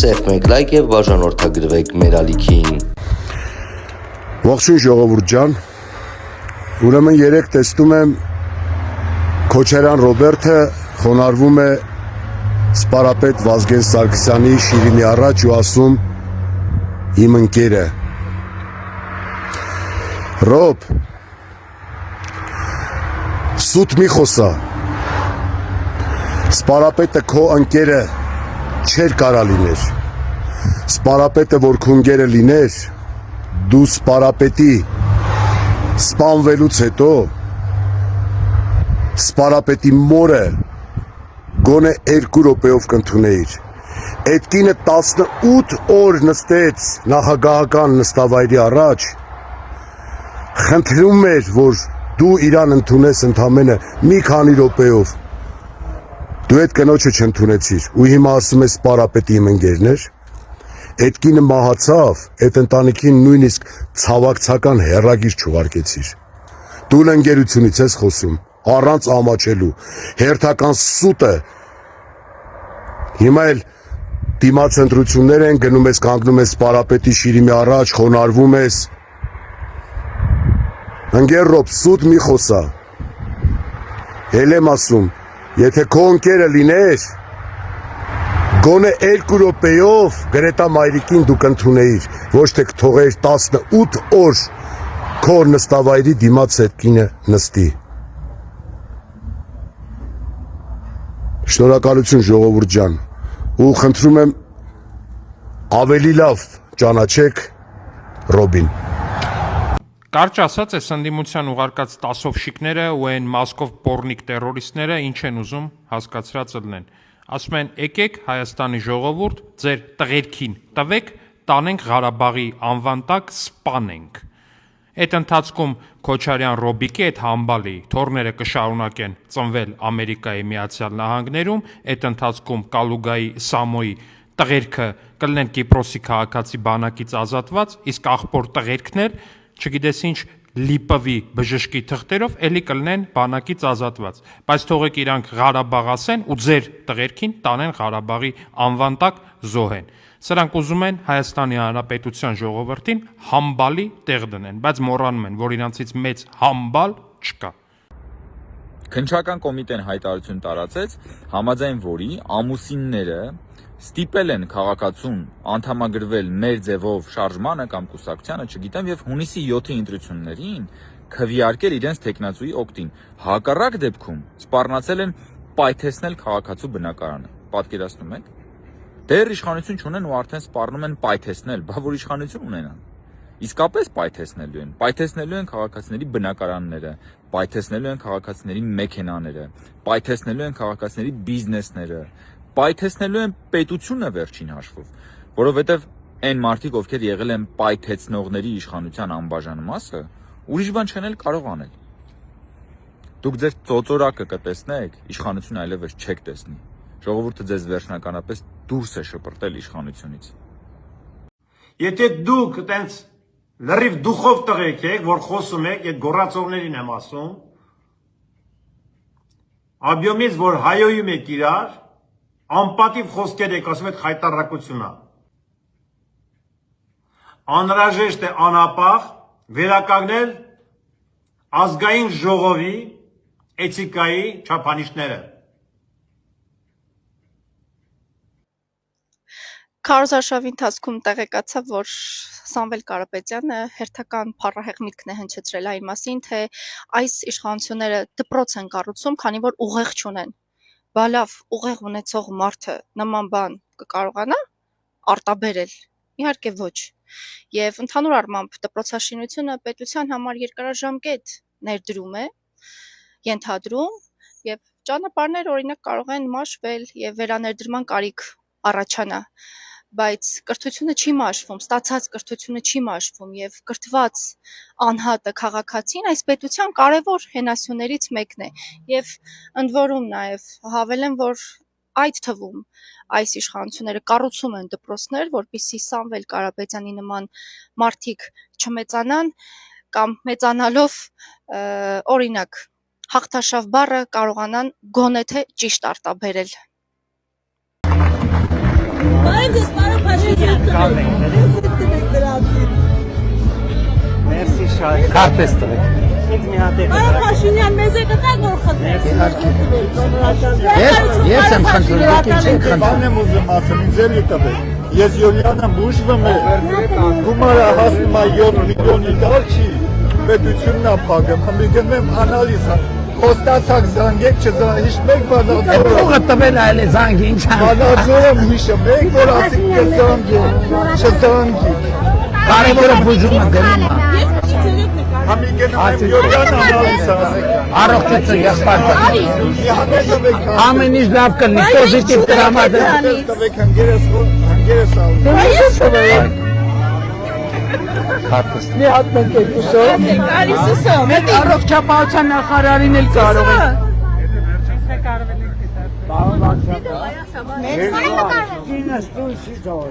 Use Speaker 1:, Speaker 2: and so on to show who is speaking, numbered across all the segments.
Speaker 1: սեղմեք լայք եւ բաժանորդագրվեք մեր ալիքին։
Speaker 2: Ողջույն ժողովուրդ ջան, ուրեմն երեք տեսնում եմ Քոչարյան Ռոբերտը խոնարհվում է սպարապետ Վազգեն Սարգսյանի շիրիմի առաջ ու ասում իմ ընկերը Ռոբ սուտ մի խոսա սպարապետը քո ընկերը չեր կարա լիներ սպարապետը որ քո ընկերը լիներ դու սպարապետի սպանվելուց հետո սպարապետի մորը գոնե 2 րոպեով կընդունեիր այդ կինը 18 օր նստեց նախագահական նստավայրի առաջ խնդրում էր որ դու իրան ընդունես ընդամենը մի քանի րոպեով դու այդ կնոջը չընդունեցիր ու հիմա ասում ես սպարապետի իմ ընկերն էր այդ կինը մահացավ, այդ ընտանիքին նույնիսկ ցավակցական հեռագիր չուղարկեցիր։ Դու ընկերությունից ես խոսում, առանց ամաչելու, հերթական սուտը։ Հիմա էլ դիմաց ընտրություններ են, գնում ես կանգնում ես սպարապետի շիրիմի առաջ, խոնարհվում ես։ Ընկեր Ռոբ, սուտ մի խոսա։ Էլ եմ ասում, եթե քո ընկերը լիներ Գոնե 2 րոպեով գրետա մայրիկին դու կընդունեիր, ոչ թե կթողեիր 18 օր քո նստավայրի դիմաց այդ կինը նստի։ Շնորհակալություն ժողովուրդ ջան, ու խնդրում եմ ավելի լավ ճանաչեք Ռոբին։
Speaker 3: Կարճ ասած, այս ընդդիմության ուղարկած 10 շիկները ու այն Մոսկով պորնիկ տերորիստները ինչ են ուզում հասկացրած ելնեն։ Ասում են եկեք Հայաստանի ժողովուրդ ձեր տղերքին տվեք տանենք Ղարաբաղի անվան տակ սպանենք։ Այդ ընթացքում Քոչարյան Ռոբիկի այդ համբալի թորները կշարունակեն ծնվել Ամերիկայի Միացյալ Նահանգներում, այդ ընթացքում Կալուգայի Սամոյի տղերքը կլինեն Կիպրոսի քաղաքացի բանակից ազատված, իսկ աղբոր տղերքներ, չգիտես ինչ լիպվի բժշկի թղթերով էլի կլինեն բանակից ազատված, բայց թողեք իրանք Ղարաբաղ ասեն ու ձեր տղերքին տանեն Ղարաբաղի անվան տակ զոհեն։ Սրանք ուզում են Հայաստանի Հանրապետության ժողովրդին համբալի տեղ դնեն, բայց մոռանում են, որ իրանցից մեծ համբալ չկա։
Speaker 4: Քննչական կոմիտեն հայտարարություն տարածեց, համաձայն որի ամուսինները ստիպել են քաղաքացուն անդամագրվել մեր ձևով շարժմանը կամ կուսակցությանը, չգիտեմ, եւ հունիսի 7-ի ընտրություններին քվեարկել իրենց տեխնացուի օգտին։ Հակառակ դեպքում սպառնացել են պայթեցնել քաղաքացու բնակարանը։ Պատկերացնում եք։ Դեռ իշխանություն չունեն ու արդեն սպառնում են պայթեցնել, բա որ իշխանություն ունենան։ Իսկապես պայթեցնելու են։ Պայթեցնելու են քաղաքացիների բնակարանները, պայթեցնելու են քաղաքացիների մեքենաները, պայթեցնելու են քաղաքացիների բիզնեսները, պայթեցնելու են պետությունը վերջին հաշվով, որովհետև այն մարդիկ, ովքեր եղել են պայթեցնողների իշխանության անբաժան մասը, ուրիշ բան չեն էլ կարող անել։ Դուք ձեր ծոծորակը կտեսնեք, իշխանություն այլևս չեք տեսնի։ Ժողովուրդը ձեզ վերջնականապես դուրս է շպրտել իշխանությունից։
Speaker 5: Եթե դուք այտենց լրիվ դուխով տղեկ եք, որ խոսում եք, այդ գոռացողներին եմ ասում, աբյոմից, որ հայոյում եք իրար, անպատիվ խոսքեր եք ասում այդ խայտարակությունա։ Անհրաժեշտ է անապահ վերականգնել ազգային ժողովի էթիկայի չափանիշները։
Speaker 6: Քարոզարշավի ընթացքում տեղեկացավ, որ Սամվել Կարապետյանը հերթական փառահեղ միտքն է հնչեցրել այն մասին, թե այս իշխանությունները դպրոց են կառուցում, քանի որ ուղեղ չունեն։ Բա լավ, ուղեղ ունեցող մարդը նման բան կկարողանա արտաբերել։ Իհարկե ոչ։ Եվ ընդհանուր առմամբ դպրոցաշինությունը պետության համար երկարաժամկետ ներդրում է, ենթադրում, եւ ճանապարհներ օրինակ կարող են մաշվել եւ վերաներդրման կարիք առաջանա, բայց կրթությունը չի մաշվում, ստացած կրթությունը չի մաշվում եւ կրթված անհատը քաղաքացին այս պետության կարևոր հենասյուներից մեկն է եւ ընդ որում նաեւ հավելեմ, որ այդ թվում այս իշխանությունները կառուցում են դպրոցներ, որպեսզի Սամվել Կարապետյանի նման մարդիկ չմեծանան կամ մեծանալով օրինակ հաղթարշավ բառը կարողանան գոնե թե ճիշտ արտաբերել։
Speaker 7: Բայց Մերսի շատ։
Speaker 8: Քարտեզ տվեք։
Speaker 7: Ինձ մի հատ է։
Speaker 9: Պարոն Փաշինյան, մեզ եք տա որ խնդրեք։
Speaker 8: Ես եմ խնդրում, դուք ինչ եք խնդրում։
Speaker 10: Բան եմ ուզում ասեմ, ինձ էլի տվեք։ Ես Յոլիանը բուժվում է։ Գումարը հասնում է 7 միլիոնի դար չի։ Պետությունն է փակում, հմի գնեմ անալիզ։ Խոստացակ զանգեք, հիշտ մեկ բանաձորը։
Speaker 8: Փողը տվել այլ է զանգի ինչ ան։
Speaker 10: Բանաձորը հիշը մեկ որ ասիկ կզանգեք, չզանգեք։
Speaker 8: Կարևորը բուժումը գնում է։
Speaker 10: Համի գնում եմ Յոլիան անալիզ ասեք։
Speaker 8: Առողջություն եղբայր։ Ամեն ինչ լավ կլինի, պոզիտիվ տրամադրել։
Speaker 10: Տվեք հանգերս ալ։
Speaker 8: Քարտեզ։
Speaker 9: Մի հատ մենք եք ուսում։ Կարիս ուսում։
Speaker 8: Մենք առողջապահության նախարարին էլ կարող ենք։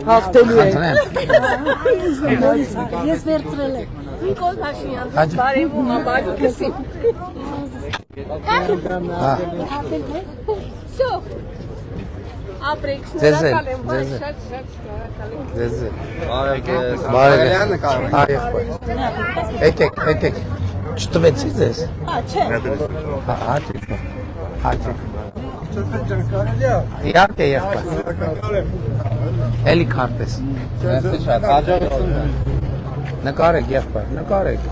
Speaker 9: Հաղթելու է։
Speaker 11: Ես վերցրել եմ։ Նիկոլ Փաշինյան։
Speaker 8: Հաջ։
Speaker 11: Բարևում ապակուսի։ Всё։ Ապրեք, շնորհակալ եմ, շատ շնորհակալ եմ։
Speaker 8: Ձեզ։ Բարև։ Եկեք։ Չտվեցի ձեզ։
Speaker 9: Չէ։
Speaker 8: Հաճեք։ Իհարկե եղբայր։ Էլի քարտեզ։ Նկարեք եղբայր, նկարեք։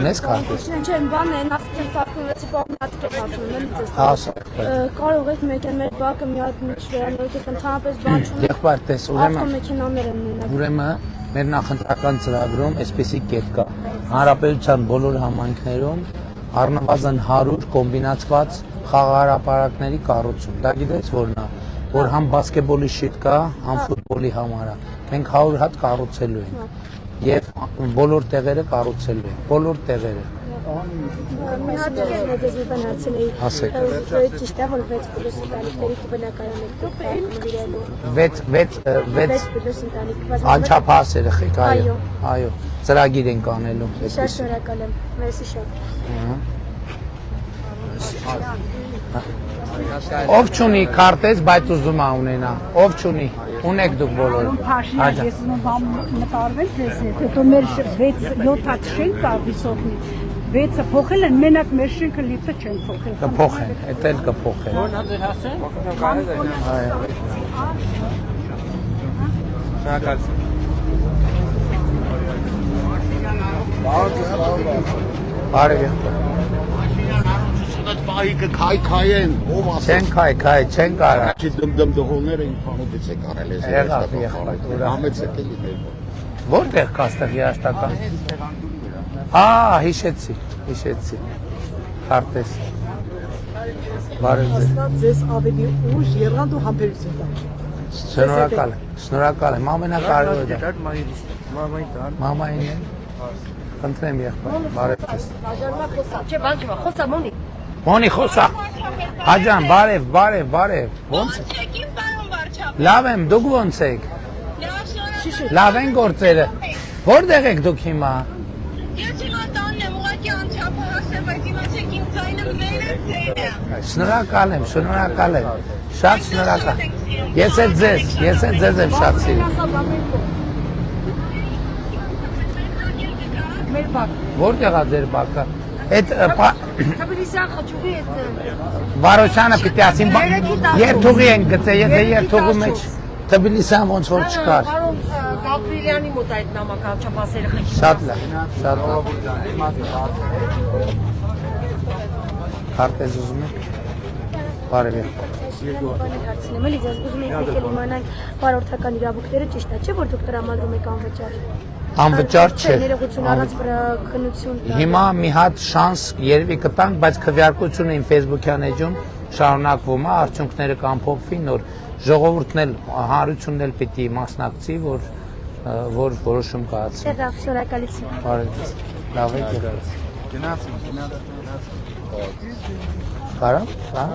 Speaker 8: Ունես քարտեզ։
Speaker 11: Չէ, բանն է, նախ ծրփակվեցի բանատիկ ասում եմ ձեզ։
Speaker 8: Հասա։
Speaker 11: Կարող եք մեկ մեր բակը մի հատ միջվերանոյք ընդհանրապես բան չունի։
Speaker 8: Եղբայր, տես,
Speaker 11: Ավտոմեքենաներ են մենակ։
Speaker 8: ուրեմն մեր նախընտրական ծրագրում այսպեսի կետ կա։ Հանրապետության բոլոր համայնքներում առնվազն 100 կոմբինացված խաղահրապարակների կառուցում։ Դա գիտես որն է, որ համ բասկետբոլի շիտ կա, համ ֆուտբոլի համար է։ Մենք 100 հատ կառուցելու ենք։ Եվ բոլոր տեղերը կառուցելու ենք, բոլոր տեղերը։
Speaker 11: Մի հատ ես դες բանացել էի։
Speaker 8: Ասեք։
Speaker 11: Ճիշտ է, որ 6 պլյուս ընտանիքների բնակարան եք դուք։
Speaker 8: 6
Speaker 11: պլյուս ընտանիք։
Speaker 8: անչափահաս երեխեք, այո, ծրագիր ենք անելու։
Speaker 11: Շատ շնորհակալ եմ, մերսի շատ։
Speaker 8: Ով չունի քարտեզ, բայց ուզում է ունենա, ով չունի, ունեք դուք բոլորը։
Speaker 9: Փաշինյան, ես ուզում նկարվել ձեզ հետ, հետո մեր 6-7 հատ շենք կա վիսոտնի, 6-ը փոխել են, մենակ մեր շենքը լիքը չեն փոխել։
Speaker 8: Կփոխեն, էդ էլ կփոխեն։
Speaker 7: Որն է ձեր հասեն։
Speaker 8: Բարև։
Speaker 2: Պահիկը քայքայեն, ով ասել։
Speaker 8: Չեն կարա։
Speaker 2: Չի դմդմ դողողները իմ փանոց է կարել ես։
Speaker 8: Եղավ։
Speaker 2: Համեցեք էլի մեր։
Speaker 8: Որտեղ կա ստեղ երաշտական։ Հիշեցի։ Քարտեզ։ Բարև ձեզ։
Speaker 9: Ձեզ ավելի ուժ եղանդ ու համբերություն տա։
Speaker 8: Շնորհակալ եմ, ամենակարևորը դա։ Մամային է։ Խնդրեմ եղբայր, բարև ձեզ։
Speaker 11: Չէ, բան չկա, խոսա մոնի։
Speaker 8: Մոնի խոսա։ Հաջան, բարև։ Ոնց եք։ Լավ եմ, դուք ոնց եք։ Լավ են գործերը։ Որտեղ եք դուք հիմա։
Speaker 11: Ես հիմա տանն եմ, ուղղակի անչափահաս եմ, բայց իմացեք իմ ձայնը մեր է ձայնը։
Speaker 8: Շնորհակալ եմ։ Շատ շնորհակալ։ Ես էլ ձեզ եմ շատ սիրում։
Speaker 11: Մեր բակ։
Speaker 8: Որտեղ է ձեր բակը։ Այդ
Speaker 11: Թբիլիսյան խճուղի հետ
Speaker 8: Վարոյանը պիտի ասին երթուղի են գծել, եթե երթուղու մեջ Թբիլիսյան ոնց որ չկար։
Speaker 11: Պարոն Գաբրիելյանի մոտ այդ նամակը չափասերը խնդրում։
Speaker 8: Շատ լավ։ Քարտեզ ուզում եք։ Բարև։
Speaker 11: Հարցնեմ, էլի ձեզ ուզում եք եկել իմանանք բարորդական իրավունքները ճիշտ է, չէ՞ որ դուք տրամադրում եք անվճար։
Speaker 8: Անվճար չէ։
Speaker 11: Ներողություն առանց քննություն։
Speaker 8: Հիմա մի հատ շանս երևի կտանք, բայց քվեարկությունը իմ Facebook-յան էջում շարունակվում է, արդյունքները կամփոփվի նոր ժողովուրդն էլ հանրությունն էլ պիտի մասնակցի, որ որոշում կայացնի։
Speaker 11: Դա շնորհակալություն։
Speaker 8: Բարև։ Լավ եք եղած։
Speaker 7: Գնացինք։
Speaker 8: Կարա՞մ, հա։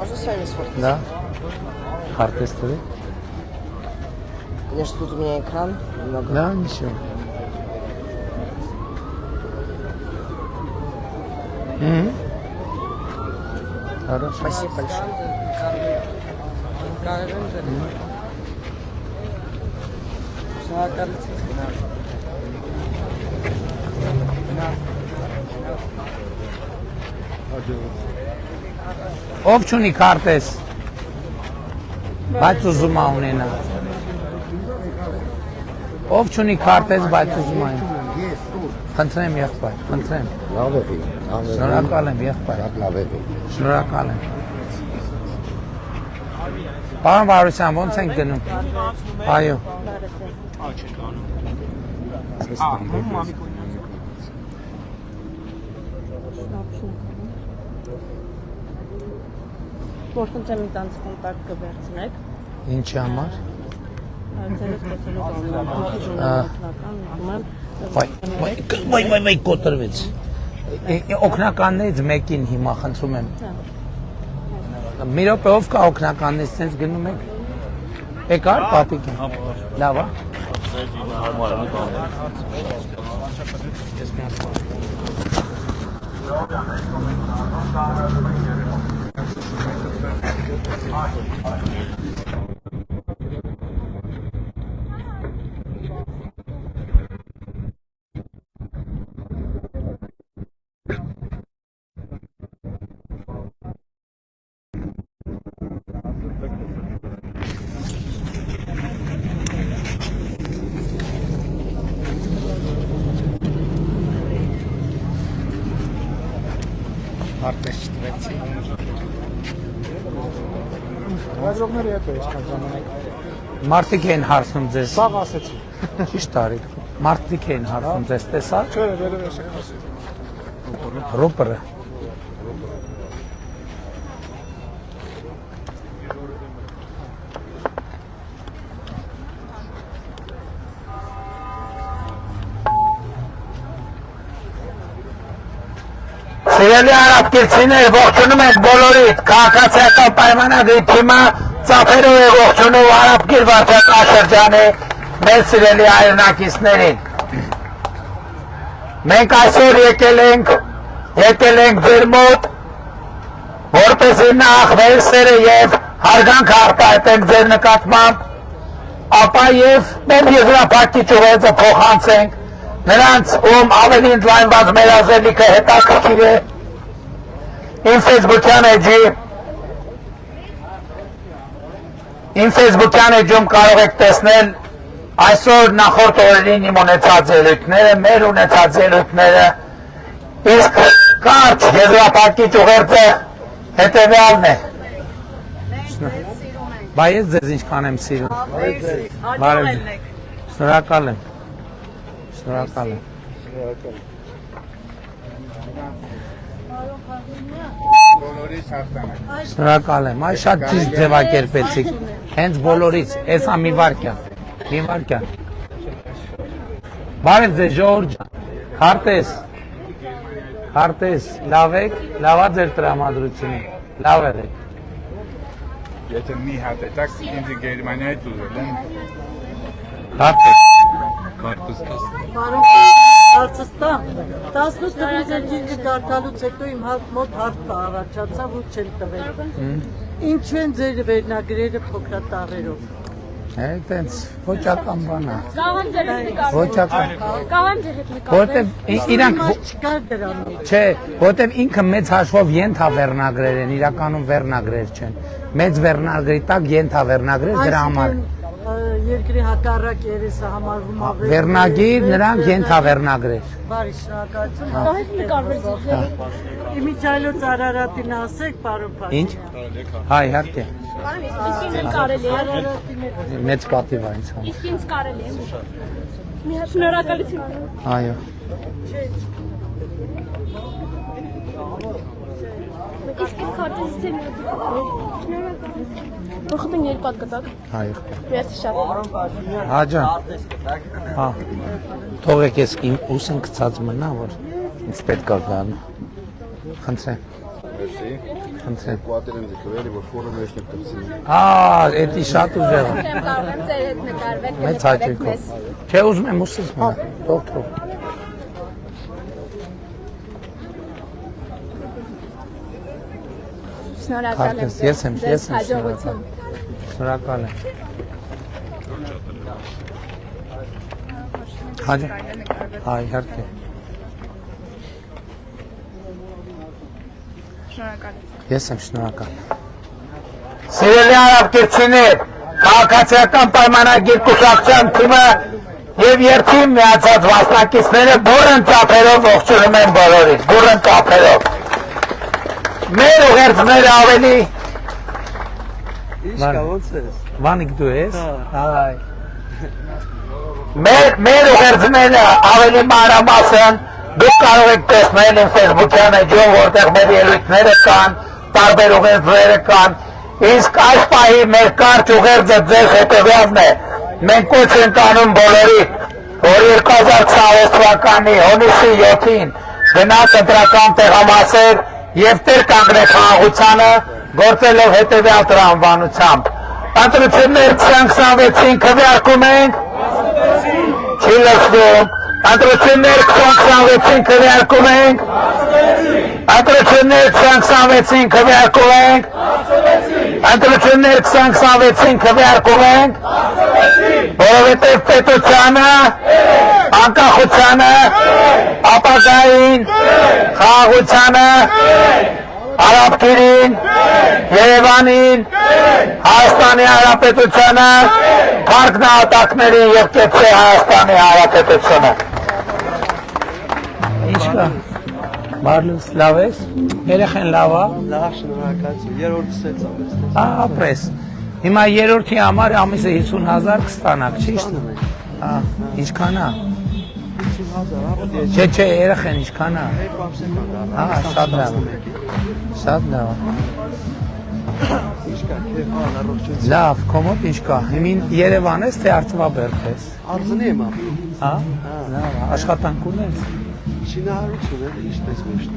Speaker 12: Можно с вами сфоткаться?
Speaker 8: Да. Картес твой?
Speaker 12: Конечно, тут у меня экран немного.
Speaker 8: Да, ничего. Хорошо.
Speaker 12: Спасибо большое.
Speaker 8: Ով չունի քարտես, բայց ուզում է ունենա։ Ով չունի քարտես, բայց ուզում է։ Խնդրեմ եղբայր, խնդրեմ։
Speaker 2: Լավ է,
Speaker 8: Շնորհակալ եմ եղբայր։
Speaker 2: լավ է։
Speaker 8: Շնորհակալ եմ։ Պարոն Վարդան, ո՞նց ենք գնում։ Այո։
Speaker 12: Որքան ինձ կոնտակտ կվերցնեք։
Speaker 8: Ինչի համար։
Speaker 12: Ձերս տեսնելով
Speaker 8: Վայ, կոտրվեց։ Օգնականներից մեկին հիմա խնդրում եմ։ Մի րոպեով կա օգնականներից sense գնում եք։ Եկար պապիկին։ Լավ է։ Արտես չտվեցի։
Speaker 7: Ռադիոները հետ է այսքան ժամանակ։
Speaker 8: Մարդիկ են հարցնում ձեզ։
Speaker 7: Սաղ ասեցի։
Speaker 8: Ճիշտ արիք։ Մարդիկ են հարցնում ձեզ, տեսա՞։
Speaker 7: Չէ, վերև ես ասեցի։
Speaker 8: Ռոպերը։ Սիրելի արաբկիրցիներ, ողջունում ենք բոլորիդ, քաղաքացիական պայմանագրի թիմը ծափերով է ողջունում արաբկիր վարչական շրջանի մեր սիրելի հայրենակիցներին։ Մենք այսօր եկել ենք ձեր մոտ, որպեսզի նախ մեր սերը և հարգանք արտահայտենք ձեր նկատմամբ, ապա և մեր եզրափակիչ ուղերձը փոխանցենք նրանց, ում ավելի ընդլայնված մեր ազելիքը հետաքրքիր է, իմ Facebook-յան էջում կարող եք տեսնել այսօր նախորդ օրերին իմ ունեցած ելույթները, մեր ունեցած ելույթները, իսկ կարճ եզրափակիչ ուղերձը հետևյալն է։ Բայց ես ձեզ ինչքան եմ սիրում։ Շնորհակալ եմ։ Շնորհակալ եմ։ Շնորհակալ եմ, այ շատ ճիշտ ձևակերպեցիք, հենց բոլորից, էսա մի վարքյան, բարև ձեզ ժողովուրդ ջան, քարտես, լավ եք, լավա ձեր տրամադրությունը, լավ եղեք։
Speaker 10: Եթե մի հատ է, տակ ինձ Գերմանիայից ուզել եմ։
Speaker 8: Քարտես։
Speaker 12: Արցստա 18 տարի ջինջի կարգալուց հետո իմ մոտ հարց առաջացավ ու չեն տվել։ Ինչու են ձեր վերնագրերը փոքրատառերով։
Speaker 8: Այդտենց ոչական բան է։
Speaker 11: Կաղան ձեր հետ նկարվում։
Speaker 8: Ոչական։
Speaker 11: Կաղան ձեր հետ նկարվում։
Speaker 8: Որտեւ իրանք
Speaker 12: չկար դրանից։
Speaker 8: չէ, որտեւ ինքը մեծ հաշվով ենթավերնագրեր են, իրականում վերնագրեր չեն։ Մեծ վերնագրի տակ ենթավերնագրեր դրա համար։
Speaker 12: Երկրի հակառակ երեսը համարվում է
Speaker 8: Վերնագիր, նրանք ենթավերնագրեր։
Speaker 12: Բարի շնորհակալություն։
Speaker 11: Կաղան նկարվեց ձեր հետ։
Speaker 12: Իմիջայլոց Արարատին ասեք, պարոն Փաշինյան։
Speaker 8: Ինչ։ Հա, իհարկե։
Speaker 11: Իսկ ինձ կարելի է։
Speaker 8: Մեծ պատիվ է ինձ համար։
Speaker 11: Իսկ ինձ կարելի է։ Մի հատ շնորհակալություն։
Speaker 8: Այո։
Speaker 11: Իսկ ինձ քարտեզից եմ Որքան երկու հատ կտակ։
Speaker 8: Այո։
Speaker 11: Merci շատ։
Speaker 8: Հա ջան։ Հա։ Թողեք ես իմ ուսն գցած մնա, որ ինձ պետք է գան։ Խնդրեմ։ Խնդրեմ։
Speaker 10: Պատեր եմ դրել, որ ֆորը մեջ տպցին։
Speaker 8: Էդի շատ ուժեղ է։
Speaker 11: Չեմ կարող եմ ձեր հետ նկարվել,
Speaker 8: Մեծ հաճույքով։ Չէ, ուզում եմ ուսից մնա։ Թող։
Speaker 11: Շնորհակալ եմ։
Speaker 8: Ես եմ
Speaker 11: հաջողություն։
Speaker 8: Շնորհակալ եմ։ Հաջ։ Իհարկե։
Speaker 6: Շնորհակալ եմ։
Speaker 8: Ես եմ շնորհակալ։ Սիրելի արաբկիրցիներ, քաղաքացիական պայմանագիր կուսակցության թիմը եւ երկրի միացած մասնակիցները բուրըն ծափերով ողջունում են բոլորին, բուրըն ծափերով։ Մեր ուղերձները ավելի Վանիկ դու ես։ Հայ։ Մեր ուղերձները ավելի մանրամասն դուք կարող եք տեսնել իմ Facebook-յան էջում, որտեղ մեր ելույթները կան, տարբեր ուղերձները կան։ Իսկ այս պահի մեր կարճ ուղերձը ձեր հետևյալն է։ Մենք կոչ ենք անում բոլորին, որ 2026 թվականի հունիսի 7-ին գնաց ընտրական տեղամասեր եւ տեր կանգնեք խաղաղությանը, գործելով հետևյալ տրամաբանությամբ։ Ընտրություններ 2026-ին քվեարկում ենք։ Չի լսվում։ Ընտրություններ 2026-ին քվեարկում ենք։ Ընտրություններ 2026-ին քվեարկում ենք։ Ընտրություններ 2026-ին քվեարկում ենք։ Որովհետև պետությանը, անկախությանը, ապագային, խաղաղությանը, Արաբկիրին, Երևանին, Հայաստանի Հանրապետությանը, Փառքնահատակներին եւ կեցե Հայաստանի Հանրապետությունը։ Ինչ կա։ Մարլուս լավ ես։ Երեխեն լավ է։
Speaker 13: Լավ, շնորհակալ եմ։ Երրորդս է ծավալս։
Speaker 8: Ապրես։ Հիմա երրորդի համար ամիսը 50,000 կստանաք, ճիշտ։ Ինչքան է։ 50,000, չէ, երեխեն ինչքան է։ Շատ լավ։ Շատ լավ։
Speaker 13: Ինչ կա, քեֆան, առողջություն։
Speaker 8: Լավ, կոմոդ ինչ կա։ Հիմին Երևան ես, թե Արցվաբերդ ես։
Speaker 13: Արձնի եմ ապրում։
Speaker 8: Լավ, աշխատանք ունես։
Speaker 13: Շինարարություն է, ինչպես միշտ։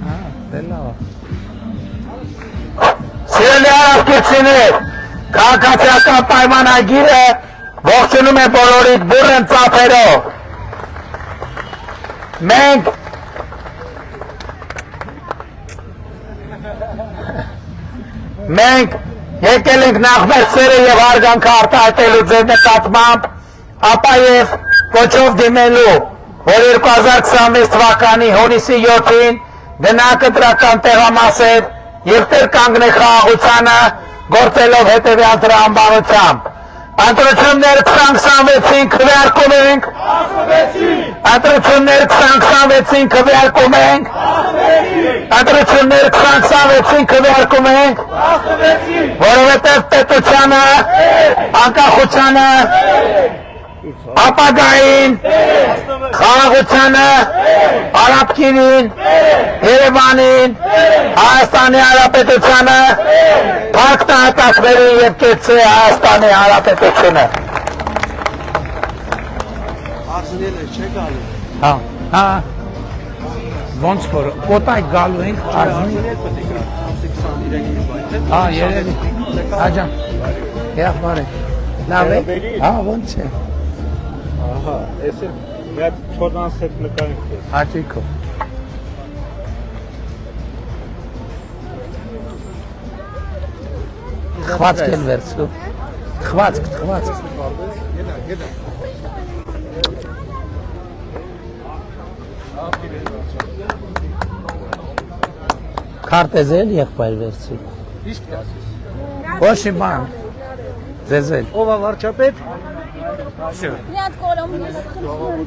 Speaker 8: Դե լավ։ Սիրելի արաբկիրցիներ, քաղաքացիական պայմանագիրը ողջունում է բոլորիդ բուրըն ծափերով։ Մենք եկել ենք նախ մեր սերը եւ հարգանքը արտահայտելու ձեր նկատմամբ, ապա եւ կոչով դիմելու, որ 2026 թվականի հունիսի 7-ին գնաք ընտրական տեղամասեր եւ տեր կանգնեք խաղաղությանը, գործելով հետեւյալ տրամաբանությամբ։ Ընտրություններ 2026-ին քվեարկում ենք։ Ընտրություններ 2026-ին քվեարկում ենք։ Ընտրություններ 2026-ին քվեարկում ենք։ Որովհետև պետությանը, անկախությանը, ապագային, խաղաղությանը, Արաբկիրին, Երևանին, Հայաստանի Հանրապետությանը, փառքնահատակներին եւ կեցե Հայաստանի Հանրապետությունը։
Speaker 13: Արցնել է, չէ գալու։
Speaker 8: Հա։ Ոնց որ կոտայք գալու ենք արզնի։ Երևի։ Աջան։ Եվ բարի։ Լավ է։ Ոնց է։
Speaker 10: Ահա, ես էլ մի հատ չորնանց հետ նկարենք ես։
Speaker 8: Հաճույքով։ Խվածք են վերցրու։ Խվածք։
Speaker 10: Գետա։
Speaker 8: Քարտեզել եղբայր վերցրու։
Speaker 10: Իսկ կասես։
Speaker 8: Ոչ մի բան։ Ձեզել։
Speaker 13: Ով է վարչապետ։
Speaker 11: Մի հատ կորոմ ես խնդրում։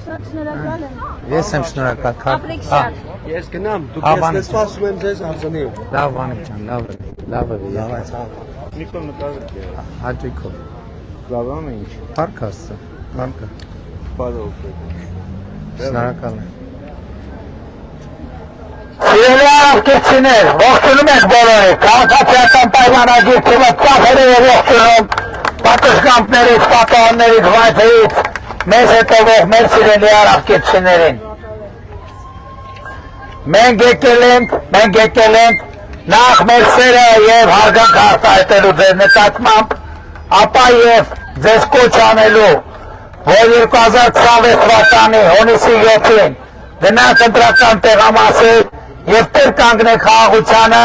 Speaker 11: Շատ շնորհակալ եմ։
Speaker 8: Ես եմ շնորհակալ։
Speaker 11: Ապրեք շատ։
Speaker 13: Ես գնամ, դուք ես սպասում եմ ձեզ արցնիով։
Speaker 8: Լավ բանիկ ջան, լավ է։
Speaker 10: Նիկոլ նկարեք։
Speaker 8: Հաճույքով։
Speaker 10: Լավ եմ ինչ։
Speaker 8: Փառք Աստծո։ Մամկա։
Speaker 10: Բարով։
Speaker 8: Շնորհակալ եմ։ Սիրելի արաբկիրցիներ, ողջունում եք բոլորին, քաղաքացիական պայմանագիր թիմը ծափերով է ողջունում, պատշգամբներից, պատահաններից, վայրերից, մեզ հետևող մեր սիրելի արաբկիրցիներին։ Մենք եկել ենք նախ մեր սերը եւ հարգանք արտահայտելու ձեր նկատմամբ, ապա եւ ձեզ կոչ անելու, որ 2026 թվականի հունիսի 7-ին գնանք ընտրական տեղամասեր եւ տեր կանգնենք խաղաղությանը,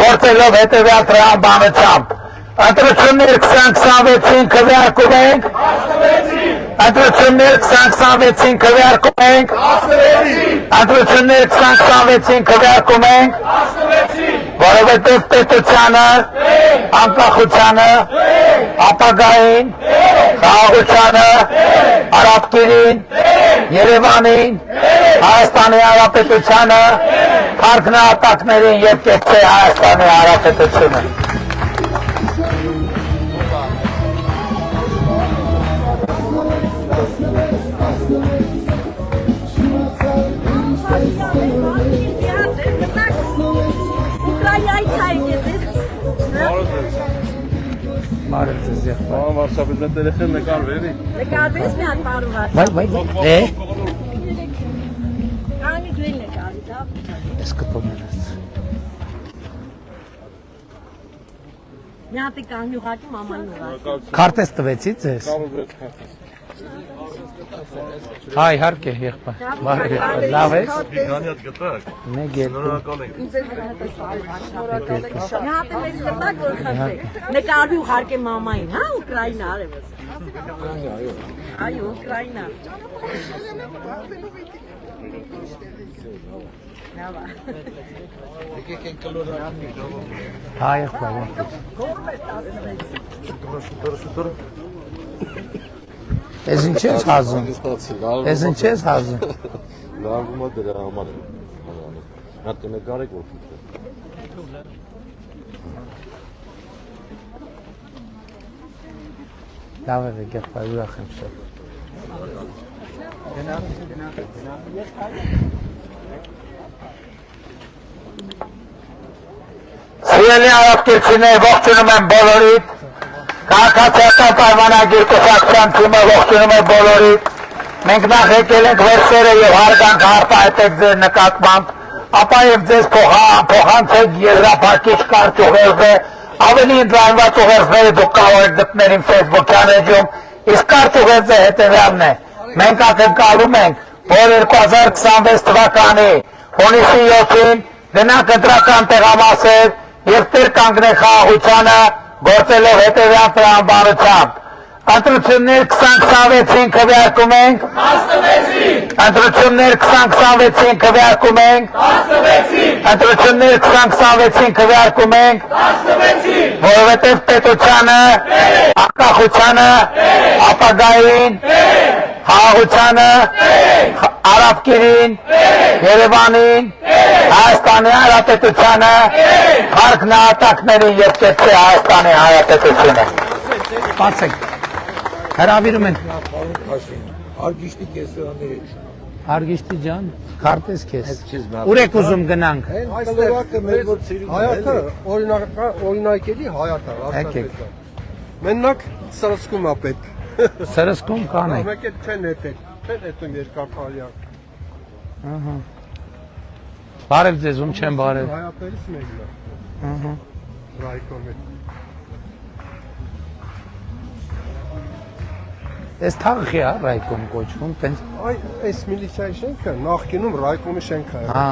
Speaker 8: գործելով հետեւյալ տրամաբանությամբ։ Ընտրություններ 2026-ին քվեարկում ենք, ընտրություններ 2026-ին քվեարկում ենք, ընտրություններ 2026-ին քվեարկում ենք, որովհետև պետությանը, անկախությանը, ապագային, խաղաղությանը, Արաբկիրին, Երևանին, Հայաստանի Հանրապետությանը, փառքնահատակներին եւ կեցե Հայաստանի Հանրապետությունը։ Բարև ձեզ եղբայր։
Speaker 13: Վարշավետ տելեֆոն նկարվերի։
Speaker 11: Նկարվես մի հատ բարուհար։
Speaker 8: Վայ։
Speaker 11: Կանի դու նկարի, դա։
Speaker 8: Ես կպոմ ես։
Speaker 11: Մի հատ կանի ուղակի մաման ուղակի։
Speaker 8: Քարտեզ տվեցի ձեզ։ Հայ, իհարկե, եղբայր։ Բարև եղբայր։ Լավ ես։
Speaker 13: Քանի հատ գտակ։
Speaker 8: Մեկ երկու։
Speaker 13: Շնորհակալ ենք։
Speaker 11: Մի հատ մեզ գտակ որ խնդրեք։ Նկարվի ուղարկե մամային, հա, Ուկրաինա արևս։ Այո, Ուկրաինա։ Լավ։
Speaker 13: Եկեք են կլորակի։
Speaker 8: Հայ, եղբայր։
Speaker 13: Շուտոր։
Speaker 8: Ես ինչ ես հազում։ Ես ինչ ես հազում։
Speaker 13: Լավումա դրա համար։ Նա կնկարեք որ փիքը։
Speaker 8: Լավ է եղբայր, ուրախ եմ շատ։ Սիրելի արաբկիրցիներ, ողջունում եմ բոլորիդ։ Քաղաքացիական պայմանագիր կուսակցության թիմը ողջունում է բոլորիդ։ Մենք նախ եկել ենք վերջերը եւ հարգանք արտահայտենք ձեր նկատմամբ, ապա եւ ձեզ փոխանցենք եզրափակիչ կարճ ուղերձը, ավելի ընդլայնված ուղերձները դուք կարող եք գտնել իմ Facebook-յան էջում, իսկ կարճ ուղերձը հետեւյալն է։ Մենք ակնկալում ենք, որ 2026 թվականի հունիսի 7-ին գնանք ընտրական տեղամասեր եւ տեր կանգնենք խաղաղությանը, գործելով հետևյալ տրամաբանությամբ։ Ընտրություններ 2026-ին քվեարկում ենք, ընտրություններ 2026-ին քվեարկում ենք, ընտրություններ 2026-ին քվեարկում ենք, որովհետև պետությանը, անկախությանը, ապագային, խաղաղությանը, Արաբկիրին, Երևանին, Հայաստանի Հանրապետությանը, փառքնահատակներին եւ կեցե Հայաստանի Հանրապետությունը։ Բացեք։ Հրավիրում են։
Speaker 13: Արգիշտի կեսաները։
Speaker 8: Արգիշտի ջան, քարտեզ քեզ։ Ուր եք ուզում գնանք։
Speaker 13: Այս լրակը մեր որ ծիրուն հայատը օրինակելի հայատը
Speaker 8: Եկեք։
Speaker 13: Մենակ սրսկում է պետք։
Speaker 8: Սրսկում կանեք։
Speaker 13: Մեկ էլ չեն էտել։ Չեն էտում երկար քարյակ։
Speaker 8: Ահա։ Բարև ձեզ, ում չեմ բարև։
Speaker 13: Հայատներից մեկն է։
Speaker 8: Ահա։
Speaker 13: Ռայկոմի։
Speaker 8: Այս թաղի է Ռայկոմ կոչվում, տենց։
Speaker 13: Այս միլիցիայի շենքը նախկինում Ռայկոմի շենքը է։
Speaker 8: Հա։